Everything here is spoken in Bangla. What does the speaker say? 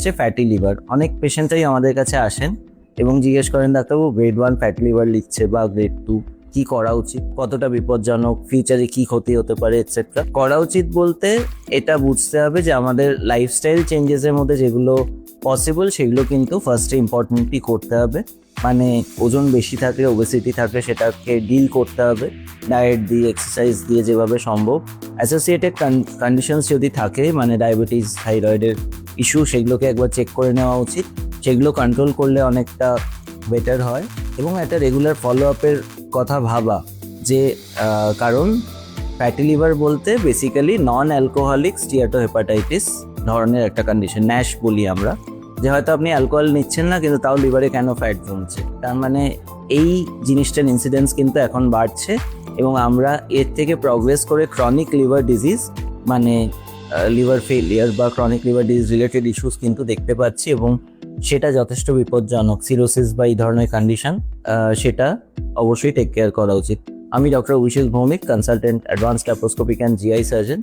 হচ্ছে ফ্যাটি লিভার। অনেক পেশেন্টরাই আমাদের কাছে আসেন এবং জিজ্ঞেস করেন, ডাক্তারবাবু গ্রেড 1 ফ্যাটি লিভার লিখছে বা গ্রেড 2, কি করা উচিত, কতটা বিপজ্জনক, ফিউচারে কি ক্ষতি হতে পারে এটসেট্রা। করা উচিত বলতে এটা বুঝতে হবে যে আমাদের লাইফস্টাইল চেঞ্জেসের মধ্যে যেগুলো পসিবল সেগুলো কিন্তু ফার্স্টে ইম্পর্টেন্টলি করতে হবে। মানে ওজন বেশি থাকলে, ওবেসিটি থাকলে সেটাকে ডিল করতে হবে ডায়েট দিয়ে, এক্সারসাইজ দিয়ে যেভাবে সম্ভব। অ্যাসোসিয়েটেড কন্ডিশনস যদি থাকে, মানে ডায়াবেটিস, থাইরয়েডের ইস্যু, সেগুলোকে একবার চেক করে নেওয়া উচিত। সেগুলো কন্ট্রোল করলে অনেকটা বেটার হয়। এবং একটা রেগুলার ফলো আপের কথা ভাবা, যে কারণ ফ্যাটি লিভার বলতে বেসিক্যালি নন অ্যালকোহলিক স্টিয়াটোহেপাটাইটিস ধরনের একটা কন্ডিশন, ন্যাশ বলি আমরা, যে হয়তো আপনি অ্যালকোহল নিচ্ছেন না কিন্তু তাও লিভারে কেন ফ্যাট জমছে। তার মানে এই জিনিসটার ইনসিডেন্স কিন্তু এখন বাড়ছে এবং আমরা এর থেকে প্রগ্রেস করে ক্রনিক লিভার ডিজিজ, মানে লিভার ফেলিয়ার বা chronic liver disease related issues কিন্তু দেখতে পাচ্ছি এবং সেটা যথেষ্ট বিপজ্জনক। সিরোসিস বা এই ধরনের কন্ডিশন, সেটা অবশ্যই টেক কেয়ার করা উচিত। আমি doctor Abhishek Bhowmik, consultant, advance laparoscopic and GI surgeon.